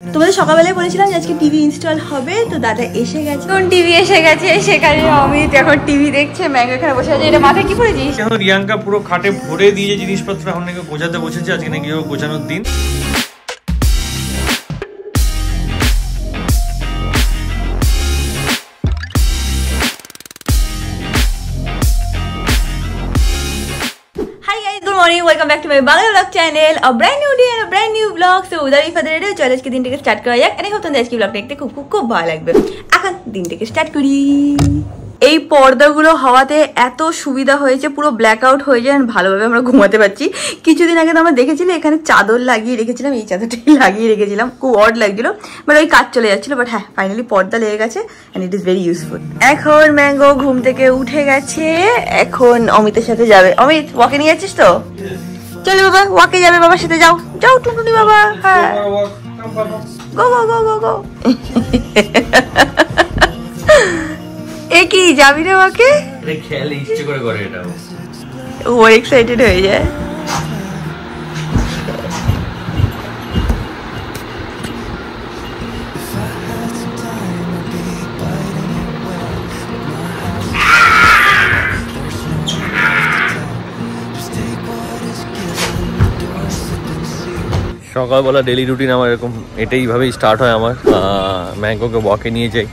তোমাদের সকালবেলায় বলেছিলাম যে আজকে টিভি ইনস্টল হবে, তো দাদা এসে গেছে। এখন টিভি এসে গেছে, সেখানে অমিত এখন টিভি দেখছে, ম্যাঙ্গো এখানে বসে আছে। এটা মাথায় কি পড়েছিস? এখন রিয়াঙ্কা পুরো খাটে ভরে দিয়ে জিনিসপত্র এখন নাকি গোছাতে বসেছে, আজকে নাকি গোছানোর দিন। Morning, welcome back to my Bangla vlog channel. A brand new day and a brand new vlog. So without further ado, চলো আজকে দিনটাকে স্টার্ট করা যাক। আমি ভাবতাম আজকে ব্লগটা দেখতে খুব ভালো লাগবে। এখন দিনটাকে স্টার্ট করি। এই পর্দাগুলো হওয়াতে এত সুবিধা হয়েছে, পুরো ব্ল্যাক আউট হয়ে যায়, ভালোভাবে আমরা ঘুমাতে পারছি। কিছুদিন আগে তো আমরা দেখেছিলাম এখানে চাদর লাগিয়ে রেখেছিলাম, এই চাদরটাই লাগিয়ে রেখেছিলাম, খুব অড লাগছিল, বাট ওই কাজ চলে যাচ্ছিল। বাট হ্যাঁ, ফাইনালি পর্দা লেগে গেছে and it is very useful. এখন ম্যাঙ্গো ঘুম থেকে উঠে গেছে, এখন অমিতের সাথে যাবে। অমিত, ওয়াকে নিয়ে যাচ্ছিস তো? চলো বাবা, ওয়াকে যাবে, বাবার সাথে যাও যাও টুনটুনি বাবা। হ্যাঁ, গো গো গো গো গো। এ কি যাবি রে ওকে? খেয়াল ইচ্ছে করে করে এটা, ও এক্সাইটেড হয়ে যায়। সকালবেলা ডেলি রুটিন আমার এরকম, এটাইভাবেই স্টার্ট হয় আমার। ম্যাঙ্গোকে ওয়াকে নিয়ে যাই,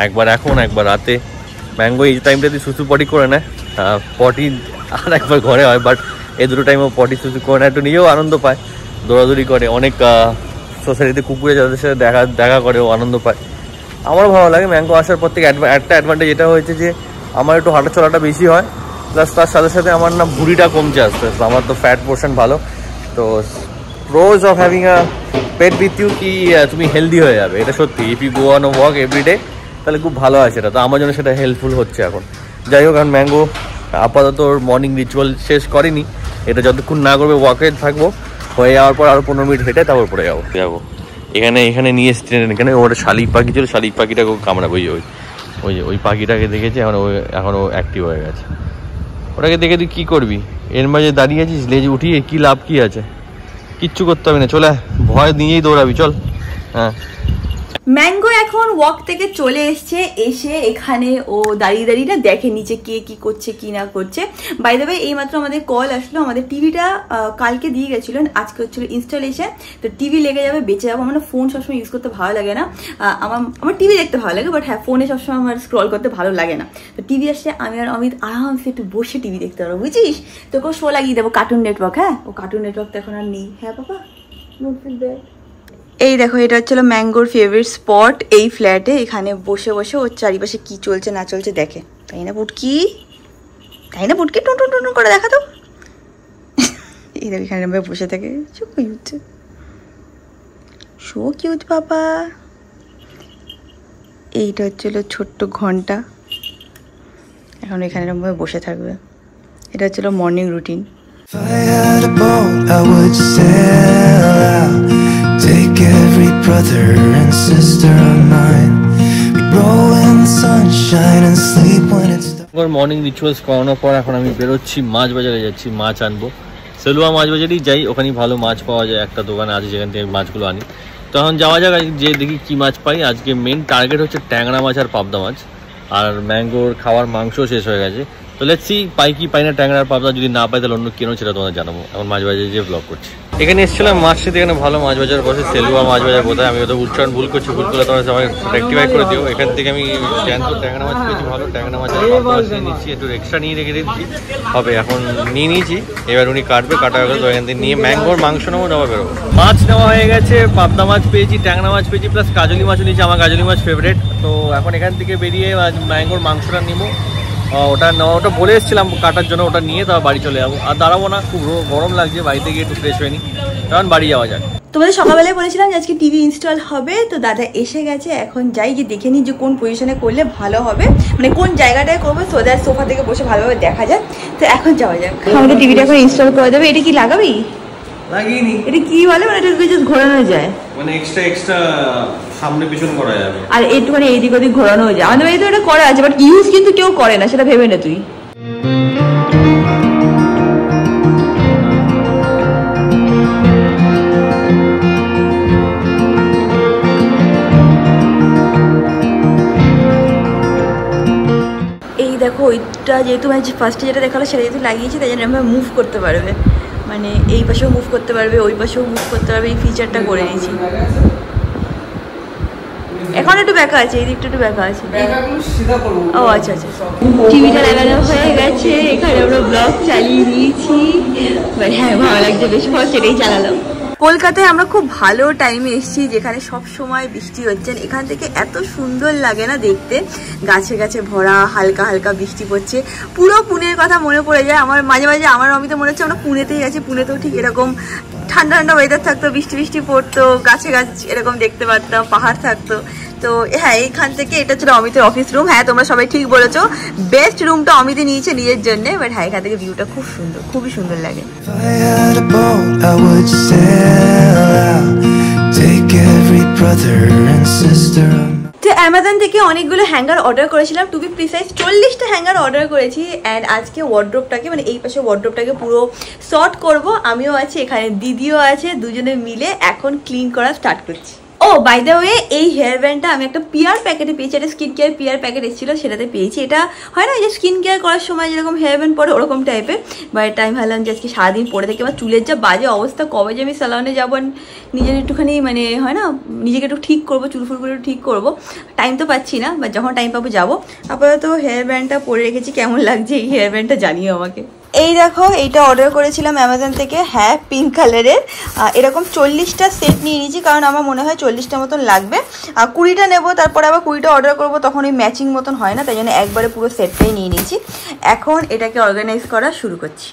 একবার এখন একবার রাতে। ম্যাঙ্গো এই টাইমটাতে সুসু পটি করে নেয়, পটি আর একবার ঘরে হয়, বাট এই দুটো টাইমও পটি সুসু করে নেয়, একটু নিজেও আনন্দ পায়, দৌড়াদৌড়ি করে। অনেক সোসাইটিতে কুকুরে যাদের সাথে দেখা করে ও আনন্দ পায়, আমারও ভালো লাগে। ম্যাঙ্গো আসার পর থেকে একটা অ্যাডভান্টেজ এটা হয়েছে যে আমার একটু হাঁটা চলাটা বেশি হয়, প্লাস তার সাথে সাথে আমার না ভুঁড়িটা কমছে আস্তে আস্তে। আমার তো ফ্যাট পোর্শন ভালো, তো pros of having a pet with you কি তুমি হেলদি হয়ে যাবে, এটা সত্যি। If you go on a walk every day তাহলে খুব ভালো হয় সেটা, তো আমার জন্য সেটা হেল্পফুল হচ্ছে এখন। যাই হোক, কারণ ম্যাঙ্গো আপাতত ওর মর্নিং রিচুয়াল শেষ করেনি, এটা যতক্ষণ না করবে ওয়াকে থাকবো, হয়ে যাওয়ার পর আরও 15 মিনিট হেঁটে তারপর পরে যাবো। এখানে নিয়ে এসছি, এখানে ওর শালিক পাখি ছিল, শালিক পাখিটাকে কামড়াবো। ওই পাখিটাকে দেখেছে, এখন ও অ্যাক্টিভ হয়ে গেছে। ওটাকে দেখে তুই কী করবি? এর মাঝে দাঁড়িয়ে আছিস, লেজ উঠিয়ে কী লাভ কী আছে? কিচ্ছু করতে হবে না, চলে ভয় নিয়েই দৌড়াবি, চল। হ্যাঁ, ম্যাঙ্গো এখন ওয়াক থেকে চলে এসছে, এসে এখানে ও দাঁড়িয়ে না দেখে নিচে কে কি করছে কি না করছে। বাই দ্য ওয়ে, এইমাত্র আমাদের কল আসলো, আমাদের টিভিটা কালকে দিয়ে গেছিলেন, আজকে হচ্ছিল ইনস্টলেশন। তো টিভি লেগে যাবে, বেঁচে যাবো। আমার ফোন সবসময় ইউজ করতে ভালো লাগে না, আমার টিভি দেখতে ভালো লাগে, বাট হ্যাঁ, ফোনে সবসময় আমার স্ক্রল করতে ভালো লাগে না। তো টিভি আসছে, আমি আর অমিত আরামসে একটু বসে টিভি দেখতে পারবো, বুঝছিস? তোকেও শো লাগিয়ে দেবো, কার্টুন নেটওয়ার্ক। হ্যাঁ, ও কার্টুন নেটওয়ার্ক তো এখন আর নেই। হ্যাঁ বাবা, এই দেখো, এটা হচ্ছিল ম্যাঙ্গোর ফেভারিট স্পট এই ফ্ল্যাটে। এখানে বসে বসে ওর চারিপাশে কি চলছে না চলছে দেখে, তাই না পুটকি? টুন টুন টুন করে দেখা তো। এই দেখো, এখানে বসে থাকে, চুপ হচ্ছে, সো কিউট বাবা। এইটা হচ্ছিল ছোট্ট ঘন্টা, এখন এখানে বসে থাকবে। এটা হচ্ছিল morning routine. If I had a boat, I would sail out, take every brother and sister of mine. We'd roll in the sunshine and sleep when it's dark. Morning rituals করানোর পর এখন আমি বেরোচ্ছি, মাছ বাজারে যাচ্ছি, মাছ আনবো। সেলুয়া মাছ বাজারেই যাই, ওখানে ভালো মাছ পাওয়া যায়, একটা দোকান আছে যেখান থেকে মাছগুলো আনি। তো এখন যাওয়া যাক, যে দেখি কী মাছ পাই। আজকে মেন টার্গেট হচ্ছে ট্যাংরা মাছ আর পাবদা মাছ, আর ম্যাঙ্গোর খাওয়ার মাংস শেষ হয়ে গেছে। তো লেটস সি পাই কি পাই না ট্যাংরা আর পাবদা। যদি না পাই তাহলে অন্য কেন, সেটা তোমাদের জানাবো। এখন মাছ বাজারে যে ব্লগ করছি। এখানে এসেছিলাম মাছ খেতে, এখানে ভালো মাছ বাজার বসে, সেলুয়া মাছ বাজার কোথায়। আমি ওদের উচ্চারণ ভুল করছি, ভুল করলে তোমরা সবাই রেক্টিফাই করে দিও। এখান থেকে আমি জ্যান্ত ট্যাংরা মাছ পেয়েছি, ভালো ট্যাংরা মাছ নিচ্ছি, একটু এক্সট্রা নিয়ে রেখে দিচ্ছি হবে। এখন নিয়ে নিয়েছি, এবার উনি কাটবে, কাটা হয়ে গেলে তো এখান থেকে নিয়ে ম্যাঙ্গোর মাংস নেবো, নেওয়া বেরোবো। মাছ নেওয়া হয়ে গেছে, পাবদা মাছ পেয়েছি, ট্যাংরা মাছ পেয়েছি, প্লাস কাজলি মাছও নিয়েছি, আমার কাজলি মাছ ফেভারিট। তো এখন এখান থেকে বেরিয়ে ম্যাঙ্গোর মাংসটা নেবো, ওটা বলে এসেছিলাম কাটার জন্য, ওটা নিয়ে তারপর বাড়ি চলে যাবো। আর দাঁড়াবো না, খুব গরম লাগছে, বাড়িতে গিয়ে একটু ফ্রেশ হয়ে নি, কারণ বাড়ি যাওয়া যায়। তোমাদের সকালবেলায় বলেছিলাম যে আজকে টিভি ইনস্টল হবে, তো দাদা এসে গেছে। এখন যাই গিয়ে দেখে নিই যে কোন পজিশনে করলে ভালো হবে, মানে কোন জায়গাটায় করবো, সো দ্যাট সোফা থেকে বসে ভালোভাবে দেখা যায়। তো এখন যাওয়া যাক, আমাদের টিভিটা এখন ইনস্টল করে দেবে। এটা কি লাগাবি? লাগিনি। এটা কি বলে, মানে এটা জাস্ট ঘোরানো যায়, মানে এক্সট্রা সামনে পিছন করা যাবে, আর একটুখানি এইদিক ওদিক ঘোরানো যায়। আমাদের বাড়িতে এটা করা আছে, বাট ইউজ কিন্তু কেউ করে না, সেটা ভেবে না তুই। ওইটা যেহেতু মানে ফার্স্টে যেটা দেখালো সেটা যেহেতু লাগিয়েছি তাই জন্য এরকমভাবে মুভ করতে পারবে, মানে এই পাশেও মুভ করতে পারবে, ওই পাশেও মুভ করতে পারবে, এই ফিচারটা করে নিয়েছি। এখন একটু ব্যাকা আছে, এই দিকটা একটু ব্যাকা আছে। ও আচ্ছা আচ্ছা, টিভিটা লাগানো হয়ে গেছে, এখানে আমরা ব্লগ চালিয়ে নিয়েছি। হ্যাঁ ভালো লাগছে, বেশ ফার্স্ট এটাই চালালাম। কলকাতায় আমরা খুব ভালো টাইমে এসেছি যেখানে সব সময় বৃষ্টি হচ্ছে। এখান থেকে এত সুন্দর লাগে না দেখতে, গাছে গাছে ভরা, হালকা হালকা বৃষ্টি পড়ছে, পুরো পুনের কথা মনে পড়ে যায় আমার মাঝে মাঝে। আমার অমিতে মনে হচ্ছে আমরা পুনেতেই আছি, পুনেতেও ঠিক এরকম ঠান্ডা ঠান্ডা ওয়েদার থাকতো, বৃষ্টি বৃষ্টি পড়তো, গাছে গাছ এরকম দেখতে পারতাম, পাহাড় থাকতো। তো হ্যাঁ, এইখান থেকে এটা ছিল অমিতের অফিস রুম। হ্যাঁ তোমরা সবাই ঠিক বলেছো, বেস্ট রুমটা অমিতে নিয়েছে নিজের জন্য। বাট হ্যাঁ, এখান থেকে ভিউটা খুব সুন্দর, খুবই সুন্দর লাগে। তো অ্যামাজন থেকে অনেকগুলো হ্যাঙ্গার অর্ডার করেছিলাম, টু বি প্রিসাইজ 40টা হ্যাঙ্গার অর্ডার করেছি। অ্যান্ড আজকে ওয়ার্ড্রোবটাকে মানে এই পাশে ওয়ার্ড্রোবটাকে পুরো সর্ট করব। আমিও আছি এখানে, দিদিও আছে, দুজনে মিলে এখন ক্লিন করা স্টার্ট করছি। ও বাই দ্য ওয়ে, এই হেয়ার ব্যান্ডটা আমি একটা পিয়ার প্যাকেটে পেয়েছি, একটা স্কিন কেয়ার পিয়ার প্যাকেট এসেছিলো, সেটাতে পেয়েছি। এটা হয় না যে স্কিন কেয়ার করার সময় যেরকম হেয়ার ব্যান্ড পরে ওরকম টাইপের। বাট আমি ভাবলাম যে আজকে সারাদিন পরে থেকে আমার চুলের যা বাজে অবস্থা, কবে যে আমি স্যালনে যাবো, নিজের একটুখানি মানে হয় না নিজেকে একটু ঠিক করবো, চুল ফুলগুলো একটু ঠিক করবো, টাইম তো পাচ্ছি না, বাট যখন টাইম পাবো যাবো। আপাতত হেয়ার ব্যান্ডটা পরে রেখেছি, কেমন লাগছে এই হেয়ার ব্যান্ডটা জানিও আমাকে। এই দেখো, এইটা অর্ডার করেছিলাম অ্যামাজন থেকে, হ্যাঁ পিঙ্ক কালারের। এরকম 40টা সেট নিয়ে নিয়েছি, কারণ আমার মনে হয় 40টা মতন লাগবে। 20টা নেবো, তারপরে আবার 20টা অর্ডার করবো, তখন ওই ম্যাচিং মতন হয় না, তাই জন্য একবারে পুরো সেটটাই নিয়ে নিয়েছি। এখন এটাকে অর্গানাইজ করা শুরু করছি।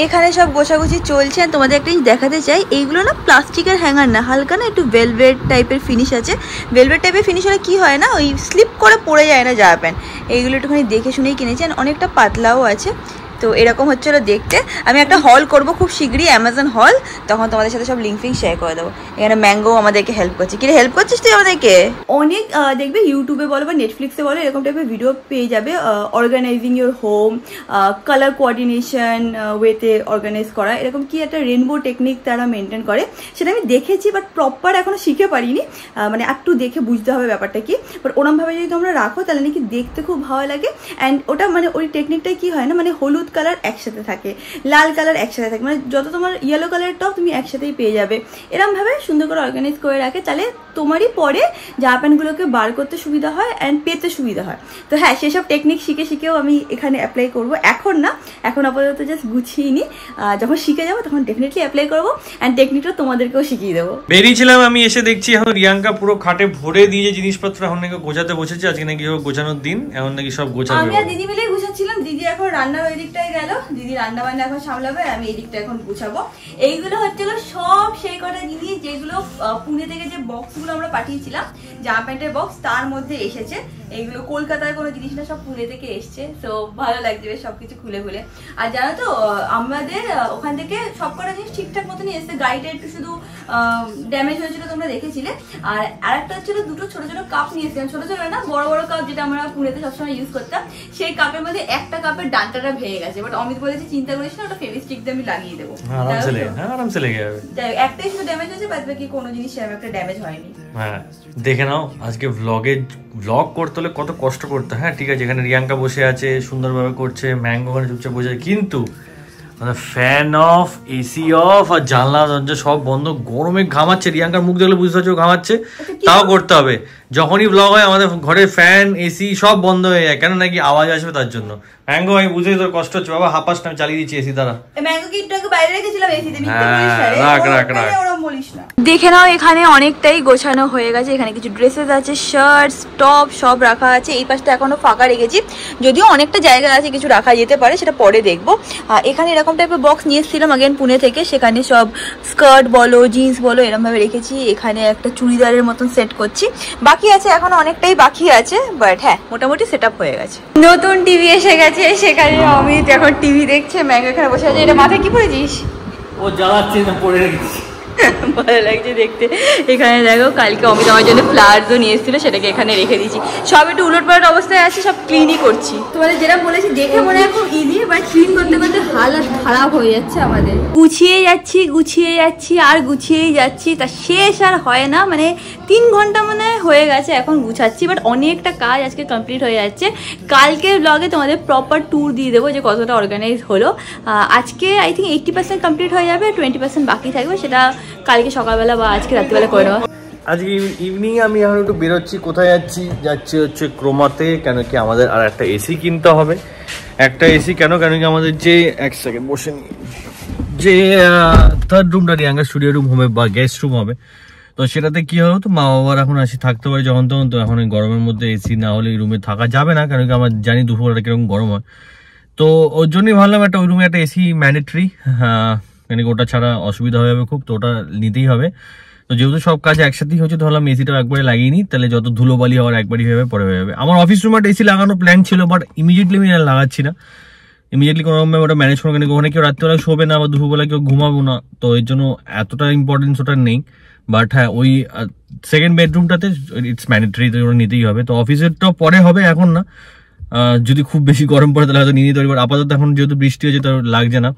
এখানে সব গোছাগুছি চলছে। আর তোমাদের একটা জিনিস দেখাতে চাই, এইগুলো না প্লাস্টিকের হ্যাঙ্গার না, হালকা না একটু ভেলভেট টাইপের ফিনিশ আছে। ভেলভেট টাইপের ফিনিশ হলে কী হয় না, ওই স্লিপ করে পড়ে যায় না জামা প্যান্ট। এইগুলো একটুখানি দেখে শুনেই কিনেছি, অনেকটা পাতলাও আছে। তো এরকম হচ্ছিলো দেখতে। আমি একটা হল করব খুব শীঘ্রই, অ্যামাজন হল, তখন তোমাদের সাথে সব লিঙ্ক ফিঙ্ক শেয়ার করে দেবো। এখানে ম্যাঙ্গো আমাদেরকে হেল্প করছে। কি হেল্প করছিস তুই আমাদেরকে? অনেক দেখবে ইউটিউবে বলো বা নেটফ্লিক্সে বলো, এরকম টাইপের ভিডিও পেয়ে যাবে, organising your home, colour coordination ওয়েতে অর্গানাইজ করা, এরকম কি একটা রেনবো টেকনিক তারা মেনটেন করে। সেটা আমি দেখেছি, বাট প্রপার এখনো শিখে পারিনি, মানে একটু দেখে বুঝতে হবে ব্যাপারটা কি। বাট ওরমভাবে যদি তোমরা রাখো তাহলে নাকি দেখতে খুব ভালো লাগে। অ্যান্ড ওটা মানে ওই টেকনিকটাই কি হয় না, মানে হলুদ কালার একসাথে থাকে, লাল কালার একসাথে থাকে, মানে যত তোমার ইয়েলো কালারের টপ তুমি একসাথেই পেয়ে যাবে। এরমভাবে সুন্দর করে অর্গানাইজ করে রাখে, তাহলে তোমারই পরে জামা প্যান্টগুলোকে বার করতে সুবিধা হয় অ্যান্ড পেতে সুবিধা হয়। তো হ্যাঁ, সেসব টেকনিক শিখেও আমি এখানে অ্যাপ্লাই করবো। এখন না, এখন আপাতত জাস্ট গুছিয়ে নিই, যখন শিখে যাবো তখন ডেফিনেটলি অ্যাপ্লাই করবো, অ্যান্ড টেকনিকটা তোমাদেরকেও শিখিয়ে দেবো। বেরিয়েছিলাম আমি, এসে দেখছি এখন রিয়াঙ্কা পুরো খাটে ভরে দিয়ে জিনিসপত্র এখন নাকি গোছাতে বসেছে। আজকে নাকি গোছানোর দিন, এখন নাকি সব গোছাবে। আমি আর দিদি মিলেই গুছাচ্ছিলাম, দিদি এখন রান্নার ওই দিকটায় গেল, দিদি রান্না বান্না এখন সামলাবে, আমি এই দিকটা এখন গুছাবো। এইগুলো হচ্ছিল সব সেই কটা জিনিস যেগুলো পুনে থেকে যে বক্সগুলো আমরা পাঠিয়েছিলাম, জামা প্যান্টের বক্স, তার মধ্যে এসেছে। এইগুলো কলকাতার কোনো জিনিস না, সব পুনে থেকে এসছে। তো ভালো লাগছে সবকিছু খুলে খুলে। আর জানো তো, আমাদের ওখান থেকে সব কটা জিনিস ঠিকঠাক মতনই এসছে, গাড়িটা একটু শুধু ড্যামেজ হয়েছিল, তোমরা দেখেছিলে। আর আরেকটা হচ্ছিল দুটো ছোট ছোট কাপ নিয়ে এসেছিলাম, ছোট ছোট না বড় বড় কাপ, যেটা আমরা পুনেতে সবসময় ইউজ করতাম। সেই কাপের মধ্যে একটা কাপের ডান্টাটা ভেঙে গেছে, বাট অমিত বলেছে চিন্তা করিস না, ওটা ফেভিস্টিক দিয়ে আমি লাগিয়ে দেবো, আরামসে লেগে যাবে। একটাই শুধু ড্যামেজ হয়েছে, বাদ বাকি কোনো জিনিস সেরকম একটা ড্যামেজ হয়নি। হ্যাঁ দেখে নাও, আজকে ব্লগ করতে হলে কত কষ্ট করতে। হ্যাঁ ঠিক আছে, এখানে রিয়াঙ্কা বসে আছে, সুন্দরভাবে করছে, ম্যাঙ্গো ওখানে চুপচাপ বসে আছে, কিন্তু ফ্যান অফ, এসি অফ, আর জানলা দরজা সব বন্ধ, গরমে ঘামাচ্ছে। রিয়াঙ্কার মুখ দেখলে বুঝতে পারছো ঘামাচ্ছে, তাও করতে হবে। যখনই ব্লগ হয় আমাদের ঘরে ফ্যান এসি সব বন্ধ হয়ে যায়, কেন নাকি আওয়াজ আসবে তার জন্য। ম্যাঙ্গো আমি বুঝে তোর কষ্ট হচ্ছে বাবা, হাঁপাস না, আমি চালিয়ে দিচ্ছি এসি দ্বারা। দেখে নাও এখানে অনেকটাই গোছানো হয়ে গেছে। এখানে কিছু ড্রেসেস আছে, শার্টস, টপ সব রাখা আছে। এই পাশটা এখনো ফাঁকা রেখেছি, যদিও অনেকটা জায়গা আছে কিছু রাখা যেতে পারে, সেটা পরে দেখবো। এখানে এরকম টাইপের বক্স নিয়ে এসেছিলাম আগেন পুনে থেকে, সেখানে সব স্কার্ট বলো জিন্স বলো এরকম ভাবে রেখেছি। এখানে একটা চুড়িদারের মতন সেট করছি, বাকি আছে এখনো অনেকটাই বাকি আছে, বাট হ্যাঁ মোটামুটি সেট আপ হয়ে গেছে। নতুন টিভি এসে গেছে, সেখানে অমিত এখন টিভি দেখছে, ম্যাঙ্গো এখানে বসে আছে। এটা মাথায় কি পরেছিস? ও জ্বালাচ্ছে না, পরে রেখেছি। ভালো লাগছে দেখতে। এখানে দেখো কালকে অমিত আমার জন্য ফ্লাওয়ারও নিয়ে এসেছিলো, সেটাকে এখানে রেখে দিয়েছি। সব একটু উলটপালট অবস্থায় আছে, সব ক্লিনই করছি। তোমাদের যেটা বলেছি দেখে মনে হয় খুব ইজি, বাট ক্লিন করতে করতে হালত খারাপ হয়ে যাচ্ছে আমাদের। গুছিয়ে যাচ্ছি আর গুছিয়েই যাচ্ছি, তা শেষ আর হয় না। মানে 3 ঘন্টা মনে হয়ে গেছে এখন গুছাচ্ছি, বাট অনেকটা কাজ আজকে কমপ্লিট হয়ে যাচ্ছে। কালকের ব্লগে তোমাদের প্রপার ট্যুর দিয়ে দেবো যে কতটা অর্গানাইজ হলো। আজকে আই থিঙ্ক 80% কমপ্লিট হয়ে যাবে, 20% বাকি থাকবে, সেটা কালকে সকালবেলা বা আজকে রাত্রিবেলা করে নেওয়া। আজকে ইভিনিং আমি এখন একটু বেরোচ্ছি। কোথায় যাচ্ছি হচ্ছে ক্রোমাতে, কেন কি আমাদের আর একটা এসি কিনতে হবে। একটা এসি কেন কি আমাদের যে 1 সেকেন্ড বসে নি, যে 3rd রুমটা রিয়াঙ্গার স্টুডিও রুম হবে বা গেস্ট রুম হবে, তো সেটাতে কি হলো, তো মা বাবার এখন আসি থাকতে পারে যখন তখন। তো এখন এই গরমের মধ্যে এসি না হলে এই রুমে থাকা যাবে না, কেন কি আমরা জানি দুপুরবেলা কিরকম গরম হয়। তো ওর জন্যই ভাবলাম একটা ওই রুমে একটা এসি ম্যান্ডেটরি, কেন কি ওটা ছাড়া অসুবিধা হয়ে যাবে খুব, তো ওটা নিতেই হবে। তো যেহেতু সব কাজ একসাথেই হচ্ছে, তো ভাবলাম এসিটা একবারে লাগিয়ে নিই, তাহলে যত ধুলোবালি হওয়ার একবারই হয়ে যাবে, পরে হয়ে যাবে। আমার অফিস রুমে একটা এসি লাগানোর প্ল্যান ছিল, বাট ইমিডিয়েটলি আমি লাগাচ্ছি না। ইমিডিয়েটলি কোনো রকম ওটা ম্যানেজ করবো, কেন ওখানে কেউ রাত্রিবেলা শোবে না বা দুপুরবেলা কেউ ঘুমাবো না, তো এর জন্য এতটা ইম্পর্টেন্স ওটা নেই। বাট হ্যাঁ, ওই 2nd বেডরুমটাতে ইটস ম্যান্ডেটরি, তো ওটা নিতেই হবে। তো অফিসেরটাও পরে হবে, এখন না। যদি খুব বেশি গরম পড়ে তাহলে হয়তো নিয়ে নিতে পারি, বাট আপাতত এখন যেহেতু বৃষ্টি হচ্ছে তো লাগছে না।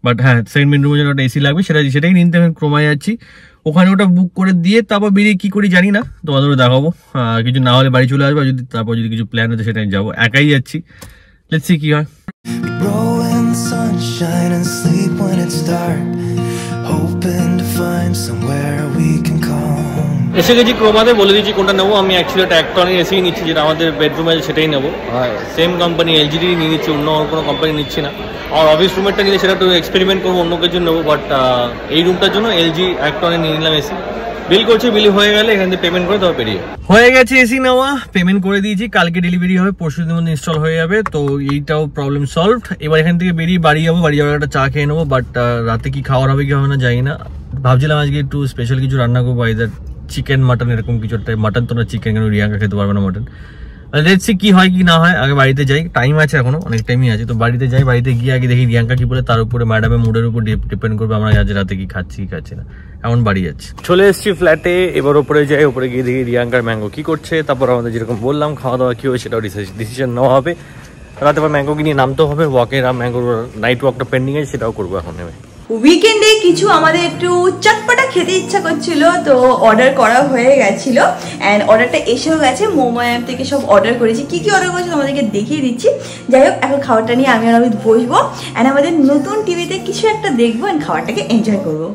বাট হ্যাঁ, 2nd বেডরুমের জন্য একটা এসি লাগবে, সেটাই নিতে আমি ক্রোমায় যাচ্ছি। ওখানে ওটা বুক করে দিয়ে তারপর বেরিয়ে কি করি জানি না, তোমাদেরও দেখাবো। কিছু না হলে বাড়ি চলে আসবো, তারপর যদি কিছু প্ল্যান হচ্ছে সেটাই যাবো। একাই যাচ্ছি, লেটস সি কি হয়। Roll in the sunshine and sleep when it's dark, hoping to find somewhere we can come. এসে গেছি ক্রোমাতে, বলে দিচ্ছি কোনটা নেবো। আমি অ্যাকচুয়ালি একটা অ্যাক্টনের এসি নিচ্ছি, যেটা আমাদের বেডরুমে আছে সেটাই নেবো। সেম কোম্পানি এলজিডি নিয়ে নিচ্ছি, অন্য কোনো কোম্পানি নিচ্ছি না। আর অফিস রুমেরটা নিলে সেটা একটু এক্সপেরিমেন্ট করবো, অন্য কিছু নেবো। বাট এই রুমটার জন্য এলজি অ্যাক্টনে নিয়ে নিলাম এসি। বিল করছি, বিল হয়ে গেলে এখান থেকে পেমেন্ট করে তবে বেরিয়ে হয়ে গেছে। এসি নেওয়া, পেমেন্ট করে দিয়েছি, কালকে ডেলিভারি হবে, পরশু দিনের মধ্যে ইনস্টল হয়ে যাবে। তো এইটাও প্রবলেম সলভড। এবার এখান থেকে বেরিয়ে বাড়ি যাবো, বাড়ি যাওয়ার একটা চা খেয়ে নেবো। বাট রাতে কি খাওয়ার হবে কি হবে না জানি না। ভাবছিলাম আজকে একটু স্পেশাল কিছু রান্না করবো, আইদার চিকেন মাটন এরকম কিছু একটা। মাটন তো না, চিকেন, কেন রিয়াঙ্কা খেতে পারবে না মাটন। দেখছি কি হয় কি না হয়, আগে বাড়িতে যাই, টাইম আছে এখনো, অনেক টাইমই আছে। তো বাড়িতে যাই, বাড়িতে গিয়ে আগে দেখি রিয়াঙ্কা কি বলে, তার উপরে ম্যাডামের মুডের উপর ডিপেন্ড করবে আমরা আজ রাতে কি খাচ্ছি কি খাচ্ছি না। এখন বাড়ি যাচ্ছি, চলে এসেছি ফ্ল্যাটে। এবার ওপরে যাই, ওপরে গিয়ে দেখি রিয়াঙ্কার ম্যাঙ্গো কি করছে। তারপর আমাদের যেরকম বললাম খাওয়া দাওয়া কি হয় সেটাও ডিসিশন নেওয়া হবে। রাতে আবার ম্যাঙ্গোকে নিয়ে নামতে হবে ওয়াকে। ম্যাঙ্গোর নাইট ওয়াকটা পেন্ডিং আছে, সেটাও করবো এখন নেমে। উইকেন্ডে কিছু আমাদের একটু চটপটা খেতে ইচ্ছা করছিল, তো অর্ডার করা হয়ে গেছিল অ্যান্ড অর্ডারটা এসেও গেছে। মোমো অ্যাপ থেকে সব অর্ডার করেছি। কি কি অর্ডার করেছি তোমাদেরকে দেখিয়ে দিচ্ছি। যাই হোক, এখন খাবারটা নিয়ে আমি আর অমিত বসবো অ্যান্ড আমাদের নতুন টিভিতে কিছু একটা দেখবো অ্যান্ড খাবারটাকে এনজয় করবো।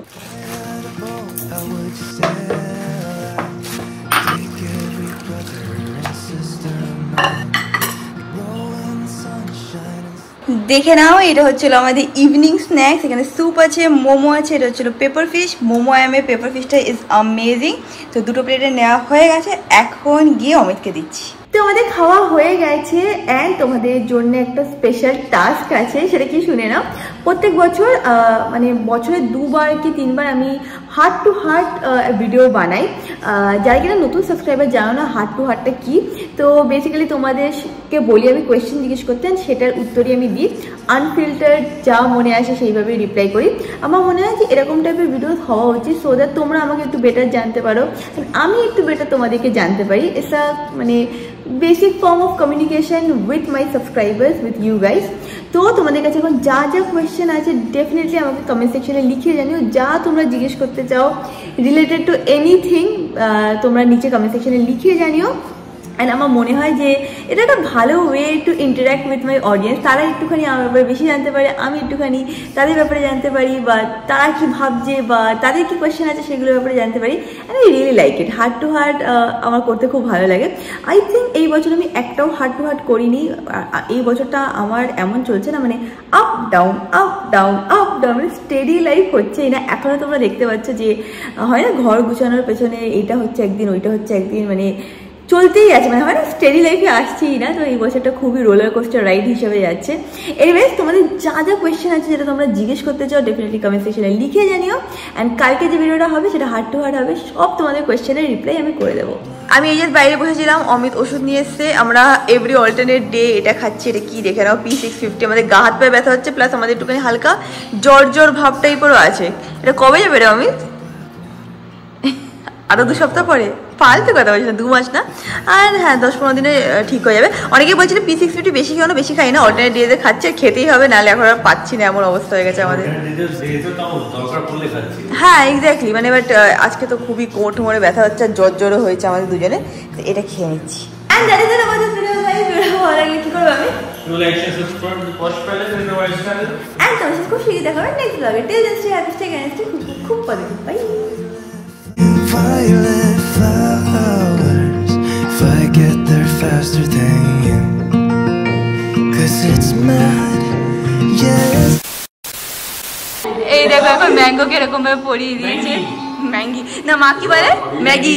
দেখে নাও, এটা হচ্ছিল আমাদের ইভিনিং স্ন্যাক্স। এখানে স্যুপ আছে, মোমো আছে, এটা হচ্ছিল পেপার ফিশ। মোমো অ্যামে পেপার ফিশটা ইজ অ্যামেজিং। তো দুটো প্লেটে নেওয়া হয়ে গেছে, এখন গিয়ে অমিতকে দিচ্ছি। তো আমাদের খাওয়া হয়ে গেছে অ্যান্ড তোমাদের জন্য একটা স্পেশাল টাস্ক আছে, সেটা কি শুনে নাও। প্রত্যেক বছর মানে বছরে 2বার কি 3বার আমি হার্ট টু হার্ট ভিডিও বানাই। যারা কিনা নতুন সাবস্ক্রাইবার জানো না হার্ট টু হার্টটা কী, তো বেসিক্যালি তোমাদেরকে বলি আমি কোয়েশ্চেন জিজ্ঞেস করতেন, সেটার উত্তরই আমি দিই। আনফিল্টার্ড যা মনে আসে সেইভাবেই রিপ্লাই করি। আমার মনে হয় যে এরকম টাইপের ভিডিও হওয়া উচিত, সো দ্যাট তোমরা আমাকে একটু বেটার জানতে পারো, আমি একটু বেটার তোমাদেরকে জানতে পারি। এটা মানে basic form of communication with my subscribers, with you guys. তো তোমাদের কাছে এখন যা যা কোয়েশ্চেন আছে ডেফিনেটলি আমাকে কমেন্ট সেকশনে লিখে জানিও। যা তোমরা জিজ্ঞেস করতে চাও রিলেটেড টু এনিথিং, তোমরা নিচে কমেন্ট সেকশনে লিখে জানিও। অ্যান্ড আমার মনে হয় যে এটা একটা ভালো way to interact with my audience. তারা একটুখানি আমার ব্যাপারে বেশি জানতে পারে, আমি একটুখানি তাদের ব্যাপারে জানতে পারি, বা তারা কি ভাবছে বা তাদের কি কোয়েশ্চেন আছে সেগুলোর ব্যাপারে জানতে পারি। And I really like it. Heart to heart আমার করতে খুব ভালো লাগে। আই থিঙ্ক এই বছর আমি একটাও হার্ট টু হার্ট করিনি। এই বছরটা আমার এমন চলছে না, মানে up down up down up down, মানে স্টেডি লাইফ হচ্ছেই না। এখনও তোমরা দেখতে পাচ্ছ যে হয় না, ঘর গুছানোর পেছনে এইটা হচ্ছে একদিন, ওইটা হচ্ছে একদিন, মানে চলতেই আছে, মানে হয় না স্টেডি লাইফে আসছেই না। তো এই বছরটা খুবই রোলার কোস্টার রাইড হিসেবে যাচ্ছে। এনিওয়েজ, তোমাদের যা যা কোয়েশ্চেন আছে যেটা তোমরা জিজ্ঞেস করতে চাও ডেফিনেটলি কমেন্ট সেকশনে লিখে জানিও। অ্যান্ড কালকে যে ভিডিওটা হবে সেটা হার্ট টু হার্ট হবে, সব তোমাদের কোয়েশ্চেনের রিপ্লাই আমি করে দেবো। আমি এই যে বাইরে বসেছিলাম, অমিত ওষুধ নিয়ে এসছে। আমরা এভরি অল্টারনেট ডে এটা খাচ্ছি। এটা কি দেখে নাও, P650। আমাদের গা হাত পায়ে ব্যথা হচ্ছে, প্লাস আমাদের একটুখানি হালকা জ্বর জ্বর ভাব টাইপেরও আছে। এটা কবে যাবে রে অমিত? আরও 2 সপ্তাহ পরে, ফালতু কথা বলছি না, 2 মাস না। আর হ্যাঁ 10-15 দিনে ঠিক হয়ে যাবে। অনেকেই বলছিল P650 বেশি খাও না, বেশি খাই না, অল্টারনেট ডেজে খাচ্ছে, খেতেই হবে, নাহলে এখন আর পাচ্ছি না, এমন অবস্থা হয়ে গেছে আমাদের। হ্যাঁ এক্স্যাক্টলি, মানে বাট আজকে তো খুবই কোট মোড়ে ব্যথা হচ্ছে, আর জ্বরও হয়েছে আমাদের দুজনে, তো এটা খেয়ে নিচ্ছি। অ্যান্ড দ্যাট ইজ ইট আমাদের ভিডিও গাইস। ভিডিও ভালো লাগলে কি করব আমি? Do like and subscribe to Posh Palace and the Wise channel. And তোমার সাথে খুব শিখে দেখা হবে নেক্সট ব্লগে। Till then stay happy, stay kind, stay খুব positive. Bye. Violet flowers, if I get there faster than you, 'cause it's mad, yes. এই দেখো এখন ম্যাঙ্গোকে এরকম ভাবে পরিয়ে দিয়েছে। ম্যাগি না, মা কি বলে? ম্যাগি।